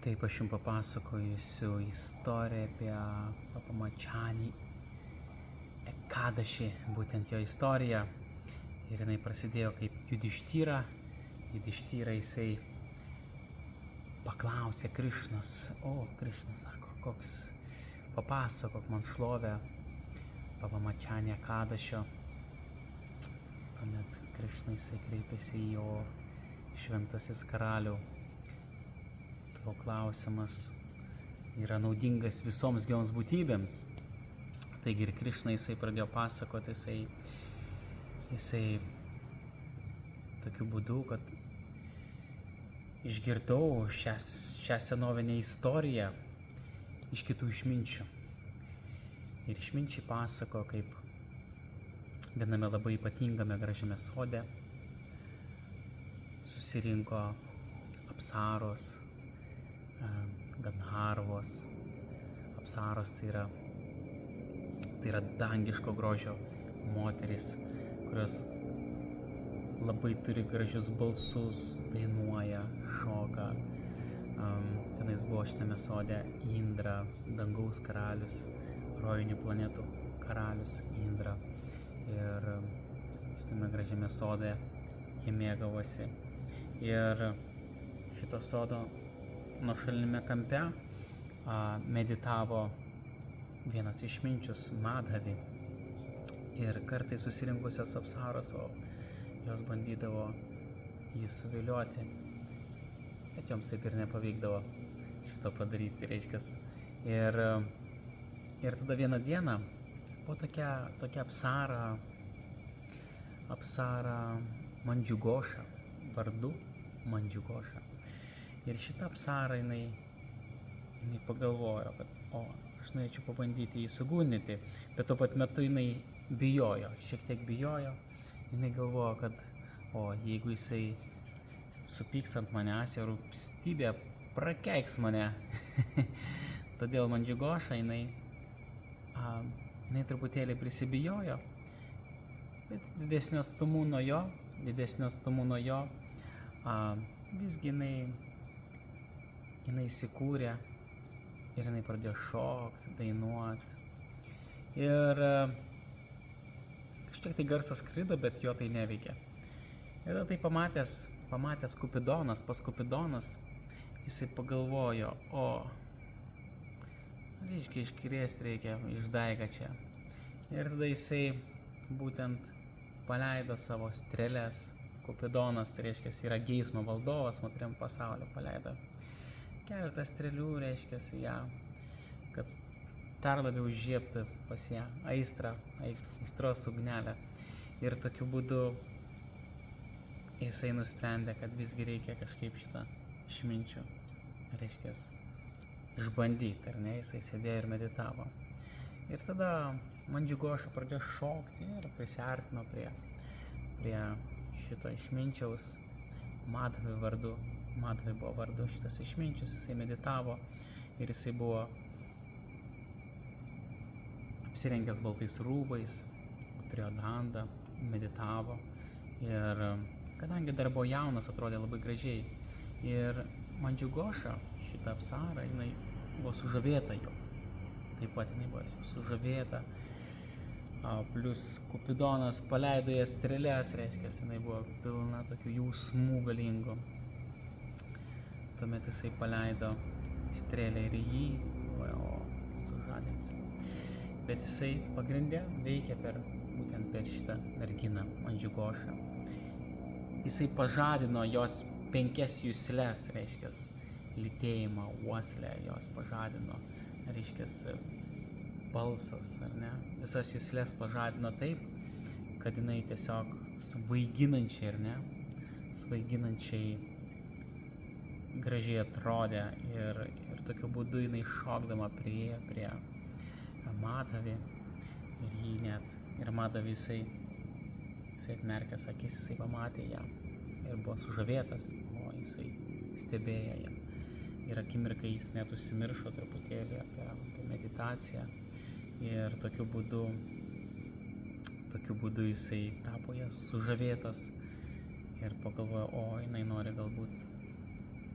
Taip, aš jums papasakosiu istoriją apie Papamachanį Ekadašį, būtent jo istoriją. Ir jinai prasidėjo kaip Judištyra. Judištyra jisai paklausė Krišnos, Krišna sako, papasakok man šlovę Papamachanį Ekadašio. Tuomet Krišna jisai kreipėsi į jo šventasis karalių. Tavo klausimas yra naudingas visoms gyvoms būtybėms. Taigi ir Krišna jisai pradėjo pasakoti, jisai tokiu būdu, kad išgirdau šią senovinę istoriją iš kitų išminčių. Ir išminčiai pasako, kaip viename labai ypatingame gražiame sode susirinko apsaros, Gandharvos. Apsaros tai yra dangiško grožio moterys, kurios labai turi gražius balsus, dainuoja, šoka. Tenais buvo šitame sode Indra, dangaus karalius, rojinių planetų karalius Indra. Ir šitame gražiame sode jie mėgavosi. Ir šito sodo nuošalinėme kampe meditavo vienas išminčius Madhavi. Ir kartais susirinkusios apsaros, jos bandydavo jį suvilioti, bet joms taip ir nepavykdavo šito padaryti, reiškias. Ir tada vieną dieną buvo tokia apsara Mandžugoša, vardu Mandžugoša. Ir šitą apsarą jinai pagalvojo, kad aš norėčiau pabandyti jį sugundyti, bet tuo pat metu jinai bijojo, šiek tiek bijojo. Jinai galvojo, kad jeigu jisai supyks ant manęs, jo rūpstybė prakeiks mane. Todėl Mandžugoša jinai truputėlį prisibijojo, bet didesnio atstumu nuo jo visgi jinai įsikūrė ir jinai pradėjo šokti, dainuoti. Ir kažkiek tai garsas skrido, bet jo tai neveikė. Ir tai pamatęs Kupidonas, jisai pagalvojo, reiškia iškrėsti reikia išdaigą čia. Ir tada jisai būtent paleido savo strėles. Kupidonas, tai reiškia, yra geismo valdovas, moteriam pasaulio, paleido keletą strėlių, reiškia, ją, kad dar labiau žiebtų pas ją aistros ugnelę. Ir tokiu būdu jisai nusprendė, kad visgi reikia kažkaip šitą išminčių, reiškia, išbandyti, ar ne, jisai sėdėjo ir meditavo. Ir tada Mandžugoša pradėjo šokti ir prisiartino prie šito išminčiaus, Madhavi vardu. Madhavi buvo vardu šitas išminčius, jisai meditavo ir jisai buvo apsirengęs baltais rūbais, turėjo dandą, meditavo. Ir kadangi dar buvo jaunas, atrodė labai gražiai. Ir Mandžugoša, šitą apsarą, jinai buvo sužavėta jo. Taip pat jinai buvo sužavėta. Plius Kupidonas paleido jas strėles, reiškia, jinai buvo pilna tokių jausmų galingų. Tuomet jisai paleido strėlę ir jį, sužadinsiu. Bet jisai pagrindė veikia būtent per šitą merginą Mandžugošą. Jisai pažadino jos 5 jusles, reiškia, lytėjimą, uoslę jos pažadino, reiškia, balsas, ar ne? Visas jusles pažadino taip, kad jinai tiesiog svaiginančiai, ar ne? Svaiginančiai gražiai atrodė ir tokiu būdu jinai šokdama prie Madhavi ir Madhavi jisai atmerkęs akis, jisai pamatė ją ir buvo sužavėtas, jisai stebėjo ją. Ir akimirkai jis net užsimiršo truputėlį apie meditaciją. Ir tokiu būdu jisai tapo jas sužavėtas ir pagalvojo, jinai nori galbūt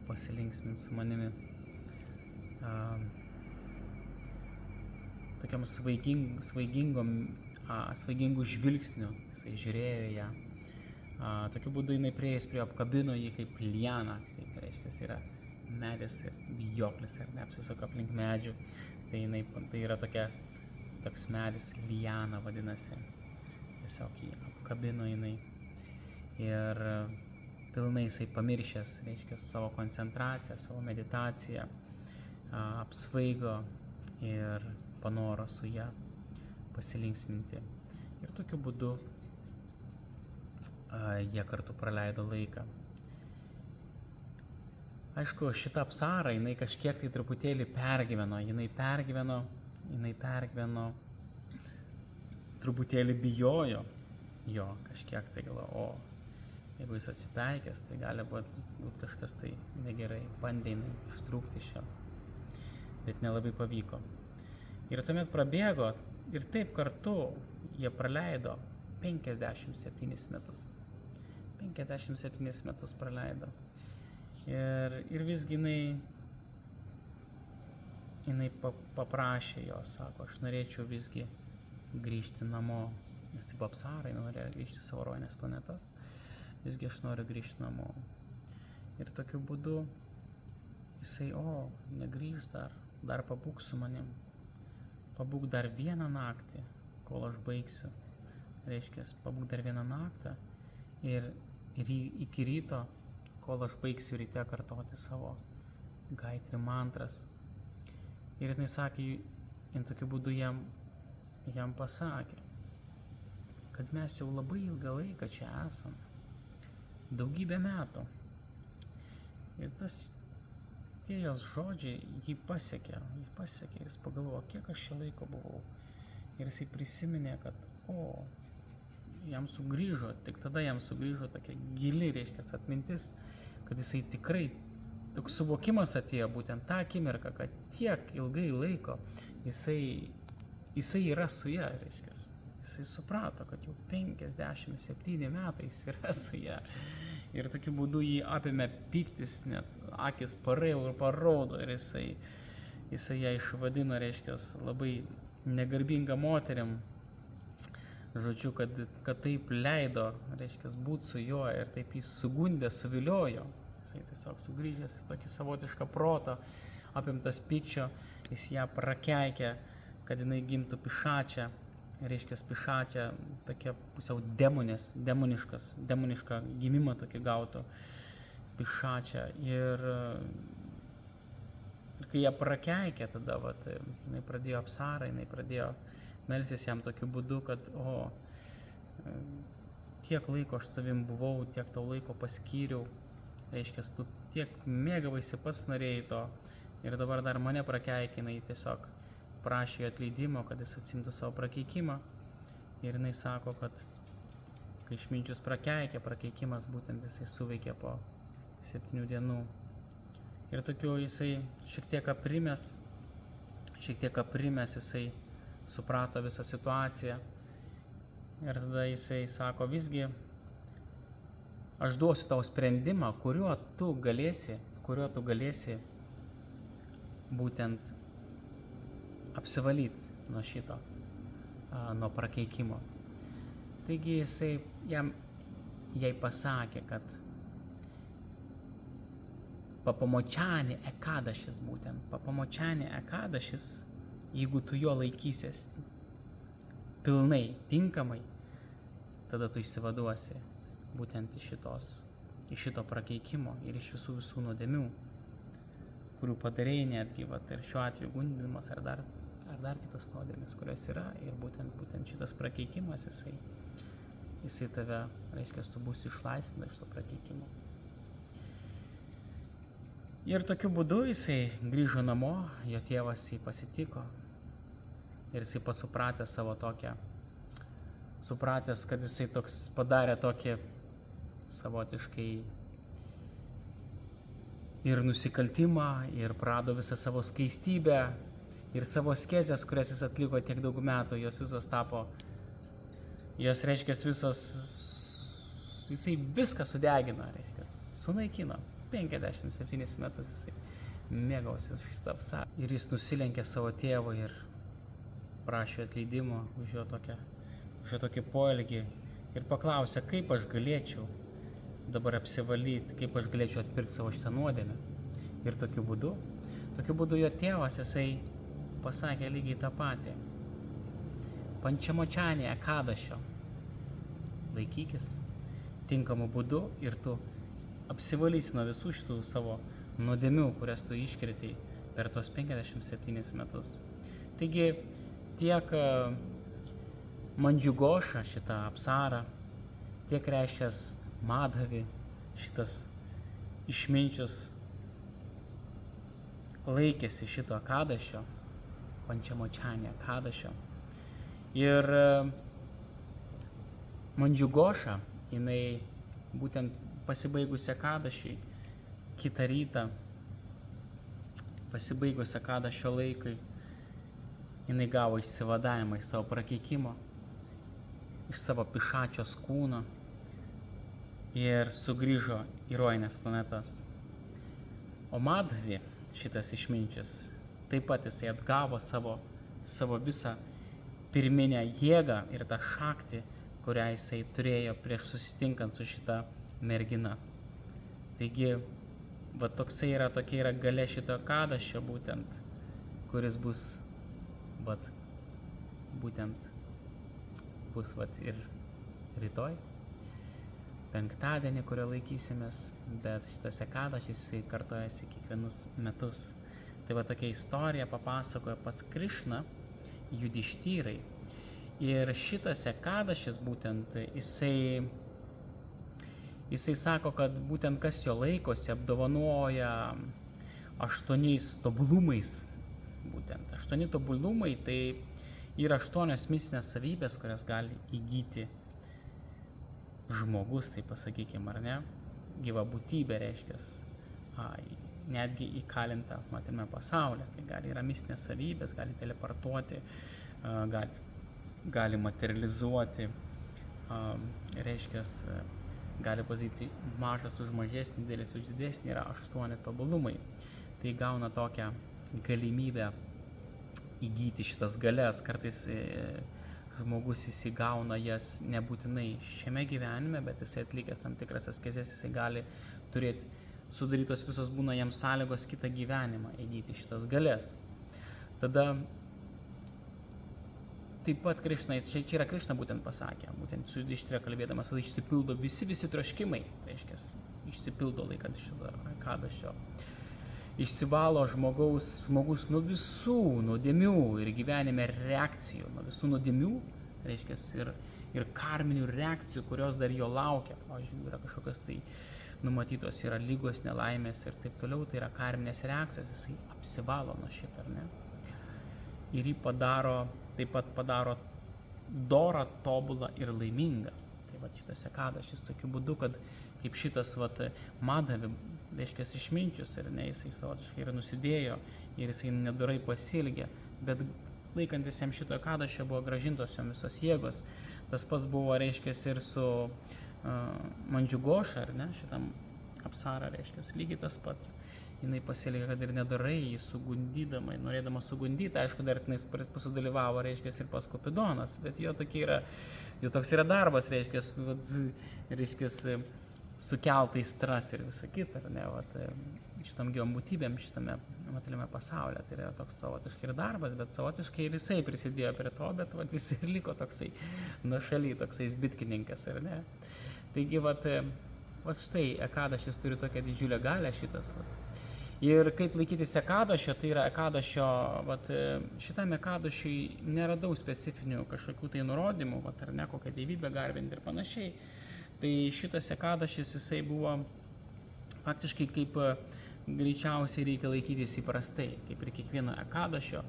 pasilinksminti su manimi. tokiam svaigingų žvilgsnių, jisai žiūrėjo ją. Tokiu būdu jinai prieėjus prie apkabino jį kaip lianą, tai reiškia, yra medis ir vijoklis, ar neapsisuka aplink medžių, tai yra toks medis, liana vadinasi, tiesiog jį apkabino jinai ir pilnai jisai pamiršęs, reiškia, savo koncentraciją, savo meditaciją, apsvaigo ir panoro su ją pasilinksminti. Ir tokiu būdu jie kartu praleido laiką. Aišku, šitą apsarą jinai kažkiek tai truputėlį pergyveno, jinai pergyveno, truputėlį bijojo jo, kažkiek tai galvo, jeigu jis atsipeikęs, tai gali būti kažkas tai negerai, bandė jinai ištrūkti iš jo, bet nelabai pavyko. Ir tuomet prabėgo ir taip kartu jie praleido 57 metus. 57 metus praleido. Ir visgi jinai paprašė jo, sako, aš norėčiau visgi grįžti namo, nes tai buvo apsara, jinai norėjo grįžti į savo rovinės planetas, visgi aš noriu grįžti namo. Ir tokiu būdu jisai, negrįž dar pabūk su manim, pabūk dar vieną naktį, kol aš baigsiu, reiškia, pabūk dar vieną naktį ir iki ryto, kol aš baigsiu ryte kartoti savo gaitri mantras. Ir jinai sakė, jin tokiu būdu jam pasakė, kad mes jau labai ilgą laiką čia esam, daugybę metų. Ir tie jos žodžiai jį pasiekė, ir jis pagalvojo, kiek aš čia laiko buvau. Ir jisai prisiminė, kad jam sugrįžo, tik tada jam sugrįžo tokia gili, reiškia, atmintis, kad jisai tikrai, toks suvokimas atėjo būtent tą akimirką, kad tiek ilgai laiko jisai yra su ja, reiškia. Jisai suprato, kad jau 57 metai jis yra su ja. Ir tokiu būdu jį apėmė pyktis, net akis paraudo ir jisai ją išvadino, reiškia, labai negarbinga moterim. Žodžiu, kad taip leido, reiškia, būti su juo ir taip jį sugundė, suviliojo. Jisai tiesiog sugrįžęs į tokį savotišką protą, apimtas pykčio, jis ją prakeikė, kad jinai gimtų pišačią, reiškia, pišačią, tokia pusiau demonišką gimimą tokį gautų pišačią. Ir kai ją prakeikė, tada jinai pradėjo apsarą, jinai pradėjo melsis jam tokiu būdu, kad tiek laiko aš tavim buvau, tiek to laiko paskyriau, reiškia, tu tiek mėgavaisi pats norėjai to ir dabar dar mane prakeikė, jinai tiesiog prašė atleidimo, kad jis atsimtų savo prakeikimą. Ir jinai sako, kad kai išminčius prakeikimas būtent jisai suveikė po 7 dienų. Ir tokiu jisai šiek tiek aprimęs jisai suprato visą situaciją. Ir tada jisai sako, visgi aš duosiu tau sprendimą, kuriuo tu galėsi būtent apsivalyti nuo šito, nuo prakeikimo. Taigi jisai jai pasakė, kad papamočiani ekadašis, jeigu tu jo laikysies pilnai, tinkamai, tada tu išsivaduosi būtent iš šito prakeikimo ir iš visų nuodėmių, kurių padarėjai netgi, ir šiuo atveju gundinimas ar dar kitos nuodėmės, kurios yra, ir būtent šitas prakeikimas, jisai tave, reiškia, tu būsi išlaisvinta iš to prakeikimo. Ir tokiu būdu jisai grįžo namo, jo tėvas jį pasitiko ir jisai pats supratęs, kad jisai toks padarė tokį savotiškai ir nusikaltimą, ir prarado visą savo skaistybę, ir savo askezes, kurias jis atliko tiek daug metų, jisai viską sudegino, sunaikino. 57 metus jisai mėgavosi šitą apsarą. Ir jis nusilenkė savo tėvui ir prašė atleidimo už jo tokį poelgį ir paklausė, kaip aš galėčiau dabar apsivalyti, kaip aš galėčiau atpirkti savo šitą nuodėmę. Ir tokiu būdu jo tėvas, jisai pasakė lygiai tą patį. Pančiamočanėje Kadašio laikykis tinkamu būdu ir tu apsivalysi nuo visų šitų savo nuodėmių, kurias tu iškrėtei per tos 57 metus. Taigi tiek Mandžiugoša šitą apsarą, tiek reiškias Madhavi, šitas išminčius laikėsi šito Kadašio, Pančiamočanėje Kadašio. Ir Mandžiugoša, jinai būtent pasibaigusią Kadašį, kitą rytą, pasibaigusią Kadašio laikai, jinai gavo išsivadavimą iš savo prakeikimo, iš savo pišačios kūno ir sugrįžo į rojines planetas. O Madhavi, šitas išminčius, taip pat jisai atgavo savo visą pirminę jėgą ir tą šaktį, kurią jisai turėjo prieš susitinkant su šita mergina. Taigi, tokia yra galia šito Kadašio būtent, kuris bus ir rytoj, penktadienį, kurio laikysimės, bet šitas Kadašis jisai kartojasi kiekvienus metus. Tai tokia istorija papasakoja pats Krišna Judištyrai. Ir šitas Kadašis būtent, jisai sako, kad būtent kas jo laikosi, apdovanoja 8 tobulumais. Būtent 8 tobulumai tai yra 8 mistinės savybės, kurias gali įgyti žmogus, tai pasakykime, ar ne, gyva būtybė reiškias, netgi įkalinta materialiame pasaulyje, tai yra mistinės savybės, gali teleportuoti, gali materializuoti, reiškias, gali pasakyti mažas už mažesnį, didelis už didesnį, yra 8 tobulumai. Tai gauna tokią galimybę įgyti šitas galias, kartais žmogus įsigauna jas nebūtinai šiame gyvenime, bet jisai atlikęs tam tikras askezes, jisai gali turėti, sudarytos visos būna jam sąlygos kitą gyvenimą įgyti šitas galias. Tada taip pat Krišna, čia yra Krišna būtent pasakė, būtent su Judištyra kalbėdamas, kad išsipildo visi troškimai, reiškia, išsipildo laikant šitą Kadašio. Išsivalo žmogus nuo visų nuodėmių ir gyvenime reakcijų, nuo visų nuodėmių, reiškia, ir karminių reakcijų, kurios dar jo laukia. Pavyzdžiui, yra kažkokios tai numatytos, yra lygos, nelaimės ir taip toliau, tai yra karminės reakcijos, jisai apsivalo nuo šito, ar ne? Ir jį taip pat padaro dorą, tobulą ir laimingą. Tai šitas Kadašis tokiu būdu, kad kaip šitas Madhavi, reiškia, išminčius, ir ne, jisai savotiškai ir nusidėjo, ir jisai nedorai pasielgė, bet laikantis jam šito Kadašio buvo gražintos jam visos jėgos. Tas pats buvo, reiškia, ir su Mandžiugoša, ar ne, šitam apsarą, reiškia, lygiai tas pats. Jinai pasielgė, kad ir nedorai, jį sugundydama, norėdama sugundyti, aišku, dar tenais pasudalyvavo, reiškia, ir pas Kupidonas, bet jo toks yra darbas, reiškia, sukeltai stras ir visa kita, ar ne, šitam gyvom būtybėm, šitame materialiame pasaulyje. Tai yra toks savotiškai ir darbas, bet savotiškai ir jisai prisidėjo prie to, bet jis ir liko toksai nuošaly, toksai zbitkininkas, ar ne. Taigi, štai, Kadašis turi tokią didžiulę galią šitas. Ir kaip laikytis Kadašio, tai yra Kadašio, šitame Kadašiui neradau specifinių kažkokių tai nurodymų, ar ne, kokią dievybę garbinti ir panašiai. Tai šitas Kadašis, jisai buvo faktiškai kaip greičiausiai reikia laikytis įprastai, kaip ir kiekvieno Kadašio.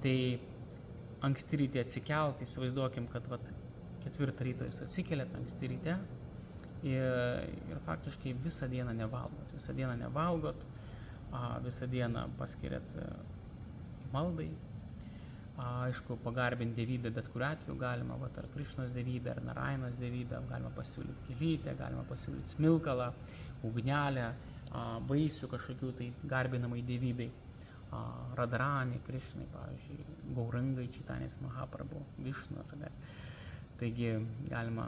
Tai anksti ryte atsikelti, įsivaizduokim, kad 4 ryto jūs atsikeliat anksti ryte ir faktiškai visą dieną nevalgot, visą dieną paskiriat maldai. Aišku, pagarbinti dievybę bet kuriuo atveju galima, ar Krišnos dievybę, ar Narainos dievybę, galima pasiūlyti kielytę, galima pasiūlyti smilkalą, ugnelę, vaisių kažkokių tai garbinamai dievybei. Radharani, Krišnai, pavyzdžiui, Gaurangai, Čaitanės Mahaprabhu, Višnu. Taigi galima,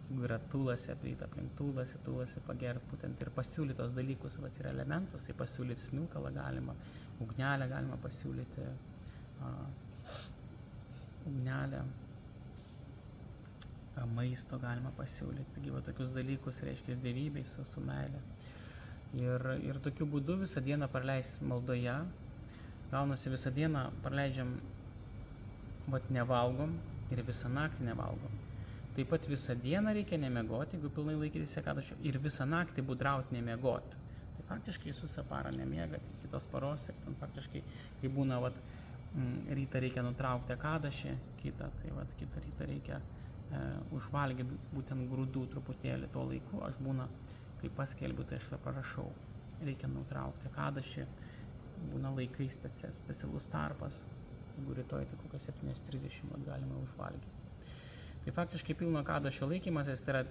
jeigu yra tulasi, aplink tulasi pagerti būtent ir pasiūlytos dalykus, vat yra elementus, tai pasiūlyti smilkalą galima, ugnelę galima pasiūlyti, ugnelę, maisto galima pasiūlyti, taigi va tokius dalykus reiškia dievybei su meile. Ir tokiu būdu visą dieną praleis maldoje, gaunasi visą dieną praleidžiam, nevalgom ir visą naktį nevalgom. Taip pat visą dieną reikia nemiegoti, jeigu pilnai laikytis ekadašio, ir visą naktį budrauti nemiegoti. Tai faktiškai visą parą nemiega, tai kitos paros, ir ten faktiškai, kai būna, rytą reikia nutraukti ekadašį, kitą rytą reikia užvalgyti būtent grūdų truputėlį tuo laiku, aš būna, kai paskelbiu, tai aš parašau, reikia nutraukti ekadašį, būna laikai specialus tarpas, jeigu rytoj tai kokią 7:30 galima užvalgyti. Tai faktiškai pilno ekadašio laikymasis tai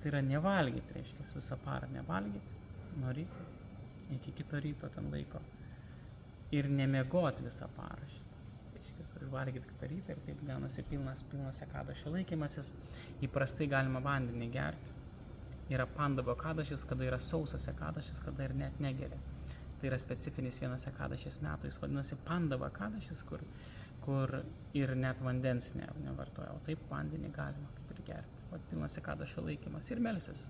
yra nevalgyti, reiškia, visą parą nevalgyti, nuo ryto iki kito ryto ten laiko ir nemiegoti visą parą. Reiškia, užvalgyti kitą rytą ir taip gaunasi pilnas ekadašio laikymasis. Įprastai galima vandenį gerti. Yra pandavo ekadašis, kada yra sausas ekadašis, kada ir net negeria. Tai yra specifinis vienas ekadašis metų, jis vadinasi pandavo ekadašis, kur ir net vandens nevartoja, o taip vandenį galima kaip ir gerti. O pilnas ekadašio laikymas ir melstis.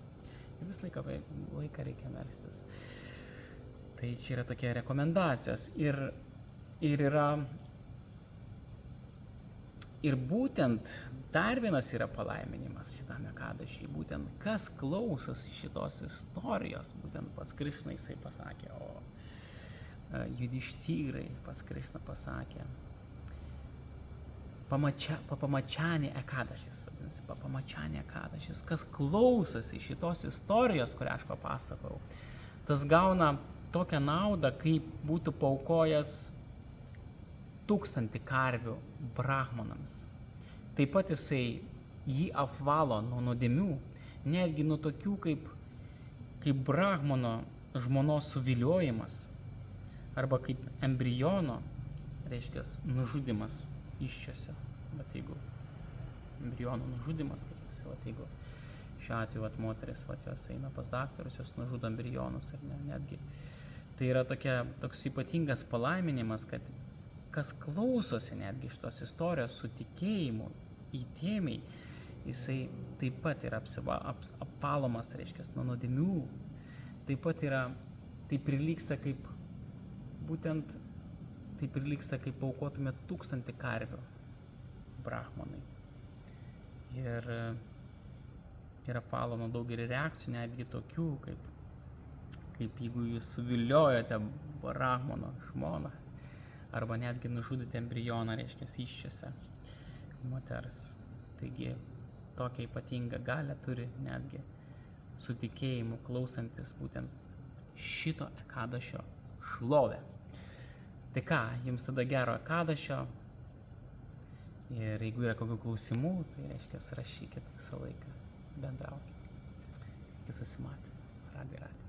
Ir visą laiką reikia melstis. Tai čia yra tokie rekomendacijos. Ir būtent dar vienas yra palaiminimas šitame ekadašiui, būtent kas klausosi šitos istorijos, būtent pas Krišną jisai pasakė, o Judištyrai pas Krišną pasakė, papamačianė ekadašis, papamačianė ekadašis, kas klausosi šitos istorijos, kurią aš papasakau, tas gauna tokią naudą, kaip būtų paaukojęs 1000 karvių brahmanams. Taip pat jisai jį apvalo nuo nuodėmių, netgi nuo tokių kaip brahmano žmonos suviliojimas arba kaip embriono, reiškia, nužudimas iščiose. Bet jeigu embriono nužudimas, jeigu šiuo atveju moteris, jos eina pas daktarus, jos nužudo embrionus ar ne, netgi. Tai yra toks ypatingas palaiminimas, kad kas klausosi netgi šitos istorijos su tikėjimu, įdėmiai, jisai taip pat yra apvalomas, reiškia, nuo nuodėmių. Taip pat yra, tai prilygsta kaip paaukotume 1000 karvių brahmanai. Ir yra apvaloma daugelį reakcijų, netgi tokių, kaip jeigu jūs suviliojote brahmano žmoną, arba netgi nužudyti embrioną, reiškia, įsčiose moters. Taigi, tokią ypatingą galią turi netgi su tikėjimu klausantis būtent šito ekadašio šlovę. Tai ką, jums tada gero ekadašio ir jeigu yra kokių klausimų, tai reiškia, rašykit visą laiką, bendraukit. Iki susimatymų. Radį.